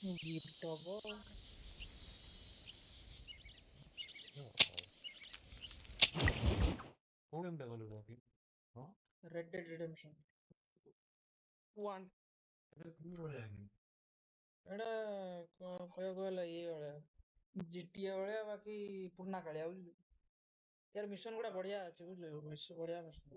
Gitu apa? Red Dead Redemption 1 ଏଟା କହିବାକୁ ଗଲେ ଇଏ ଭଳିଆ ଜିଟିଏ ଭଳିଆ ବାକି ପୁରୁଣା କାଳିଆ ବୁଝିଲୁ। यार मिशन गुड़ा बढ़िया ଅଛି ବୁଝିଲୁ ମିଶନ ବଢିଆ mission.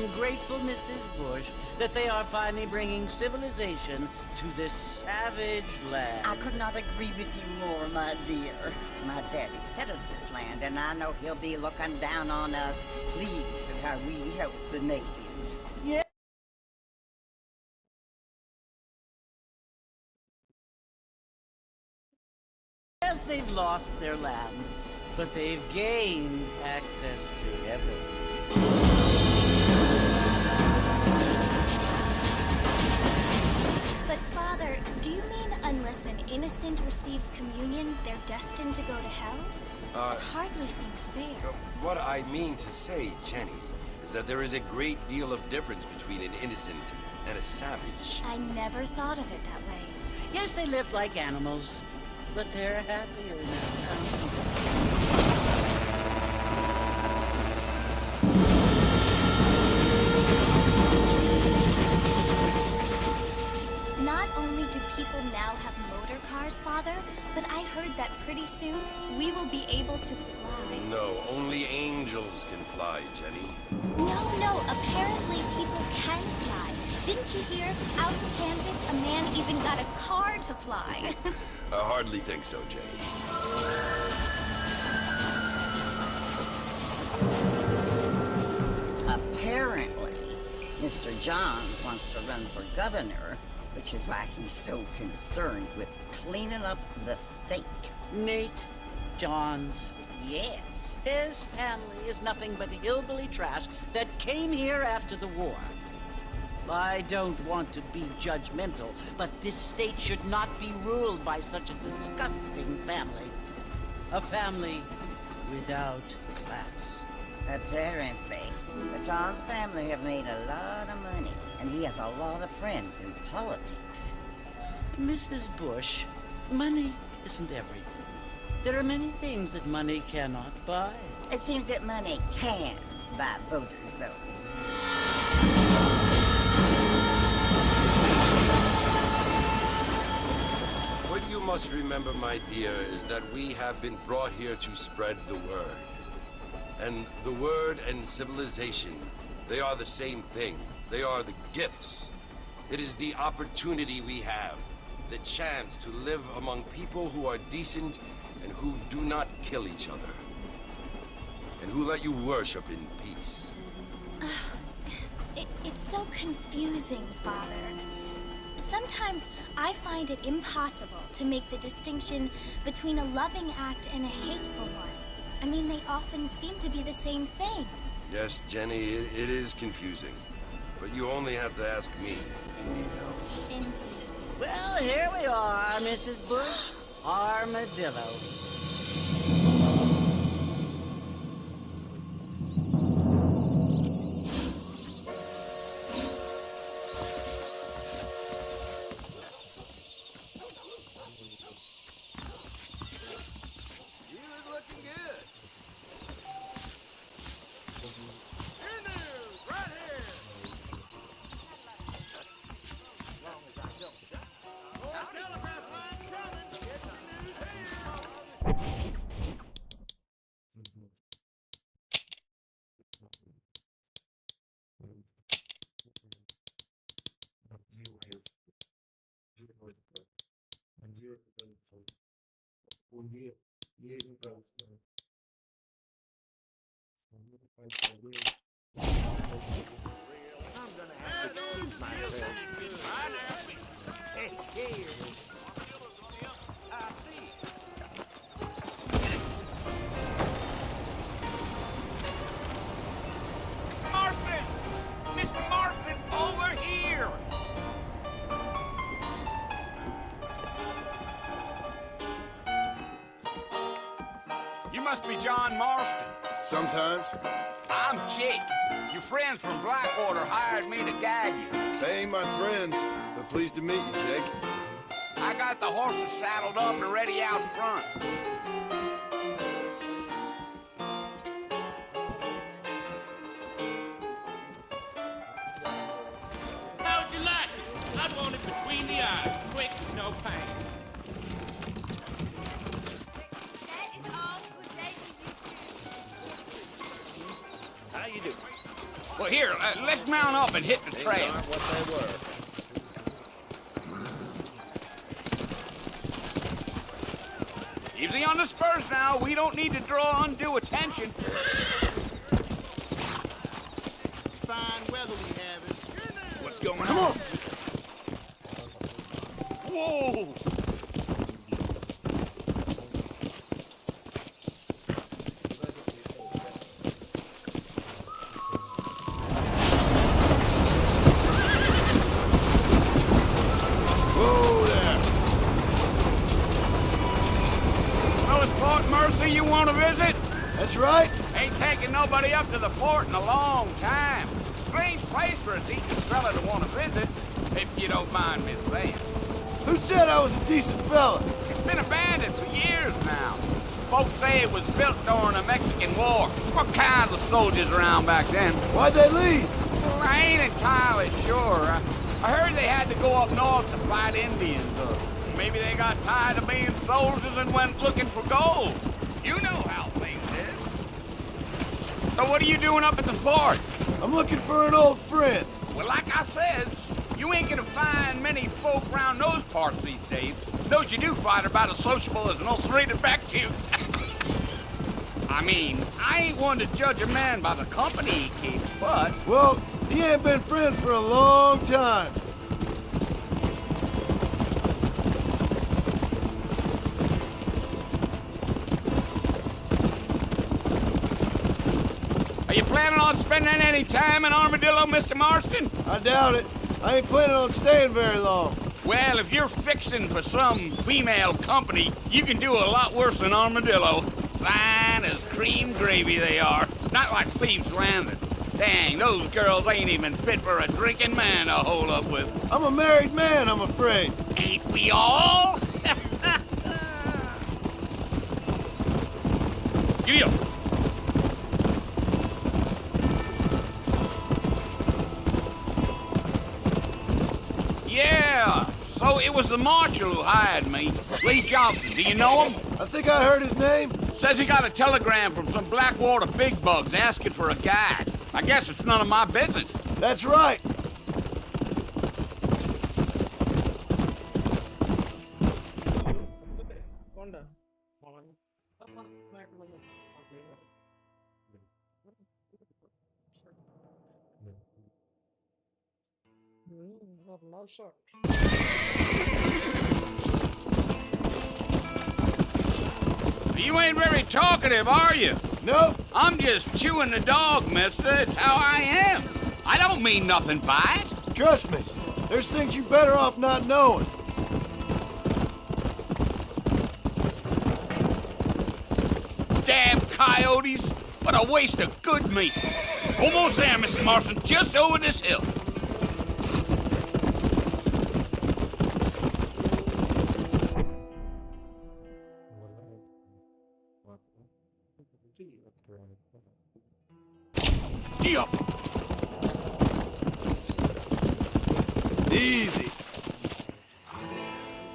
am grateful, Mrs. Bush, that they are finally bringing civilization to this savage land. I could not agree with you more, my dear. My daddy settled this land, and I know he'll be looking down on us, pleased at how we help the natives. Yeah. Yes, they've lost their land, but they've gained access to heaven. But Father, do you mean unless an innocent receives communion, they're destined to go to hell? It hardly seems fair. What I mean to say, Jenny, is that there is a great deal of difference between an innocent and a savage. I never thought of it that way. Yes, they lived like animals, but they're happier now. Not only do people now have motor cars, Father, but I heard that pretty soon we will be able to fly. No, only angels can fly, Jenny. No, apparently people can fly. Didn't you hear? Out in Kansas, a man even got a car to fly. I hardly think so, Jenny. Apparently, Mr. Johns wants to run for governor, which is why he's so concerned with cleaning up the state. Nate Johns. Yes. His family is nothing but hillbilly trash that came here after the war. I don't want to be judgmental, but this state should not be ruled by such a disgusting family. A family without class. Apparently, the Johns family have made a lot of money, and he has a lot of friends in politics. Mrs. Bush, money isn't everything. There are many things that money cannot buy. It seems that money can buy voters, though. What you must remember, my dear, is that we have been brought here to spread the word. And the word and civilization, they are the same thing. They are the gifts. It is the opportunity we have, the chance to live among people who are decent and who do not kill each other. And who let you worship in peace. It's so confusing, Father. Sometimes I find it impossible to make the distinction between a loving act and a hateful one. I mean, they often seem to be the same thing. Yes, Jenny, it is confusing. But you only have to ask me if you need help. Indeed. Well, here we are, Mrs. Bush. Armadillo. Mr. Marston, over here! You must be John Marston. Sometimes. I'm Jake. Your friends from Blackwater hired me to gag you. They ain't my friends, but pleased to meet you, Jake. I got the horses saddled up and ready out front. How'd you like it? I want it between the eyes. Quick, no pain. How you doing? Well, here, let's mount up and hit the trail. Things aren't what they were. Easy on the spurs now. We don't need to draw undue attention. Fine weather we having. What's going on? Whoa! Whoa there! Well, it's Fort Mercy you want to visit? That's right. Ain't taking nobody up to the fort in a long time. Strange place for a decent fella to want to visit, if you don't mind me saying. Who said I was a decent fella? It's been abandoned for years now. Folks say it was built during the Mexican War. What kinds of soldiers around back then? Why'd they leave? Well, I ain't entirely sure. I heard they had to go up north to fight Indians. Maybe they got tired of being soldiers and went looking for gold. You know how things is. So what are you doing up at the fort? I'm looking for an old friend. Well, like I said, you ain't gonna find many folk around those parts these days. Those you do find are about as sociable as an ulcerated back tooth. I mean, I ain't one to judge a man by the company he keeps, but... Well, he ain't been friends for a long time. Are you planning on spending any time in Armadillo, Mr. Marston? I doubt it. I ain't planning on staying very long. Well, if you're fixing for some female company, you can do a lot worse than Armadillo. Fine as cream gravy they are. Not like Thieves Landing. Dang, those girls ain't even fit for a drinking man to hold up with. I'm a married man, I'm afraid. Ain't we all? Giddy up. Yeah, so it was the marshal who hired me. Lee Johnson, do you know him? I think I heard his name. Says he got a telegram from some Blackwater big bugs asking for a guide. I guess it's none of my business. That's right. Konda. No shot. You ain't very talkative, are you? Nope. I'm just chewing the dog, mister. It's how I am. I don't mean nothing by it. Trust me. There's things you better off not knowing. Damn coyotes. What a waste of good meat. Almost there, Mr. Marston. Just over this hill. Yup. Easy.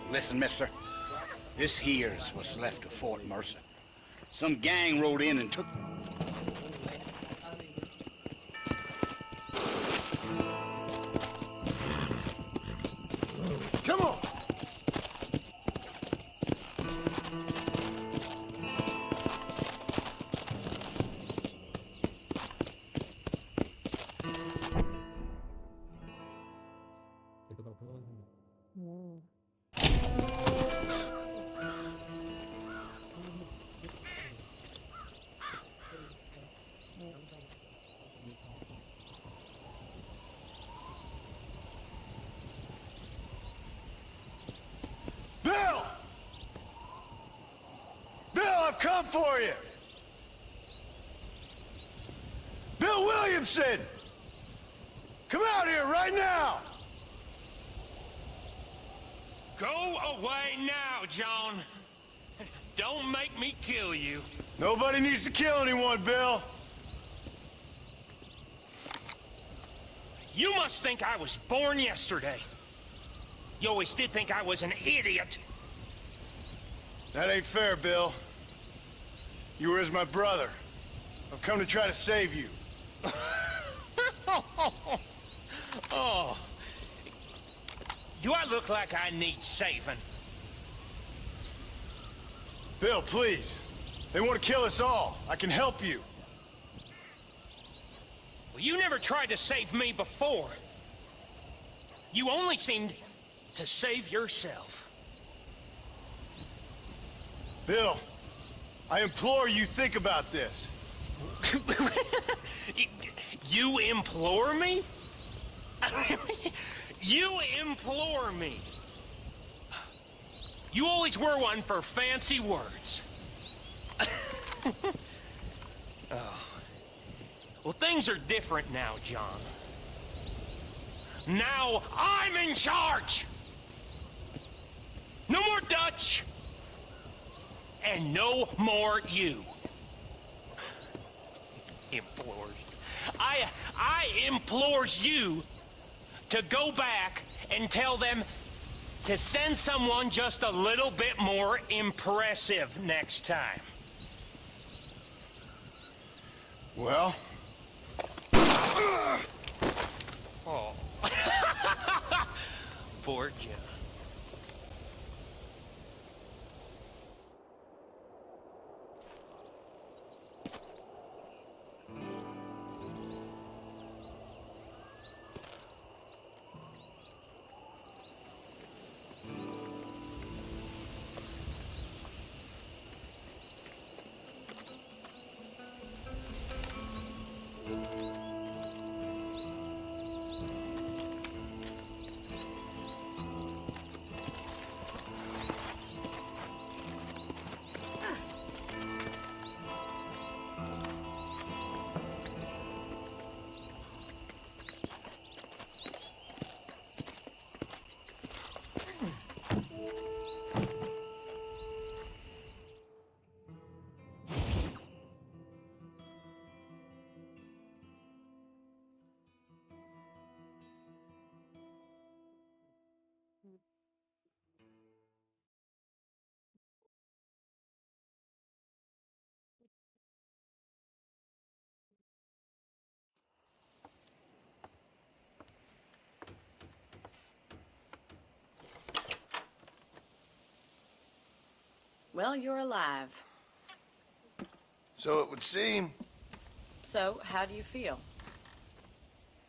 Listen, mister. This here's what's left of Fort Mercer. Some gang rode in and took... Come on. Bill! Bill, I've come for you! Bill Williamson! Come out here right now! Go away now, John. Don't make me kill you. Nobody needs to kill anyone, Bill. You must think I was born yesterday. You always did think I was an idiot. That ain't fair, Bill. You were as my brother. I've come to try to save you. Oh. Do I look like I need saving? Bill, please. They want to kill us all. I can help you. Well, you never tried to save me before. You only seemed to save yourself. Bill, I implore you think about this. You implore me? You implore me. You always were one for fancy words. Oh. Well, things are different now, John. Now I'm in charge. No more Dutch. And no more you. Implores. I implores you to go back and tell them to send someone just a little bit more impressive next time. Well? Oh. Poor John. Well, you're alive. So it would seem. So, how do you feel?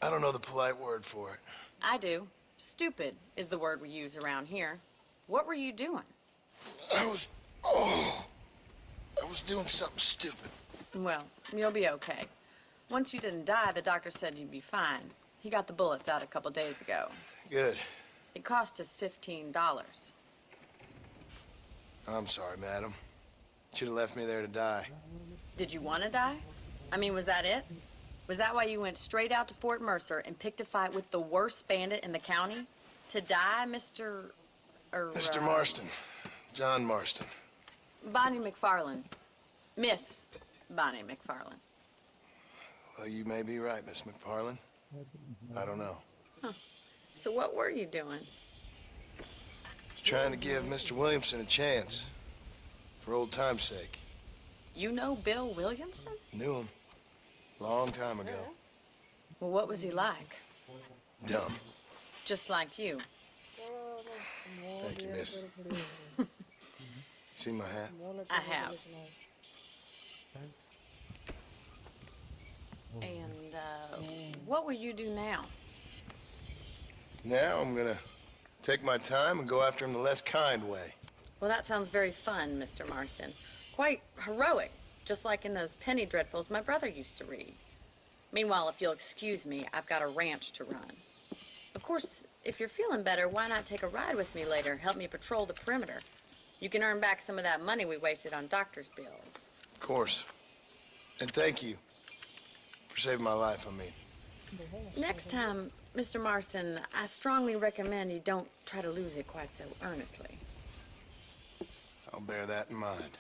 I don't know the polite word for it. I do. Stupid is the word we use around here. What were you doing? I was doing something stupid. Well, you'll be okay. Once you didn't die, the doctor said you'd be fine. He got the bullets out a couple days ago. Good. It cost us $15. I'm sorry, madam. Should have left me there to die. Did you want to die? I mean, was that it? Was that why you went straight out to Fort Mercer and picked a fight with the worst bandit in the county? To die, Mr. Mr. Marston. John Marston. Bonnie McFarland. Miss Bonnie McFarland. Well, you may be right, Miss McFarland. I don't know. Huh. So what were you doing? Just trying to give Mr. Williamson a chance. For old time's sake. You know Bill Williamson? Knew him. Long time ago. Well, what was he like? Dumb. Just like you. Thank you, miss. See my hat? I have. And, what will you do now? Now I'm gonna take my time and go after him the less kind way. Well, that sounds very fun, Mr. Marston. Quite heroic, just like in those penny dreadfuls my brother used to read. Meanwhile, if you'll excuse me, I've got a ranch to run. Of course, if you're feeling better, why not take a ride with me later? Help me patrol the perimeter. You can earn back some of that money we wasted on doctor's bills. Of course. And thank you for saving my life, I mean. Next time, Mr. Marston, I strongly recommend you don't try to lose it quite so earnestly. I'll bear that in mind.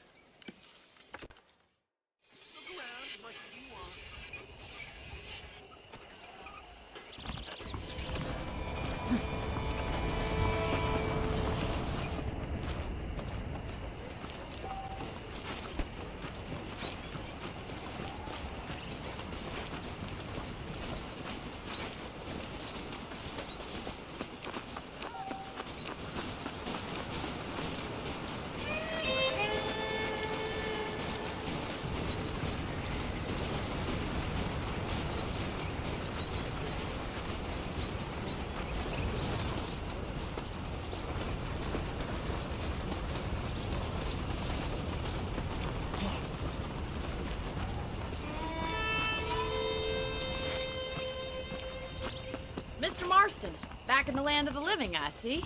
Mr. Marston, back in the land of the living, I see.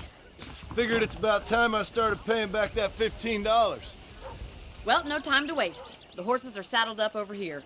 Figured it's about time I started paying back that $15. Well, no time to waste. The horses are saddled up over here.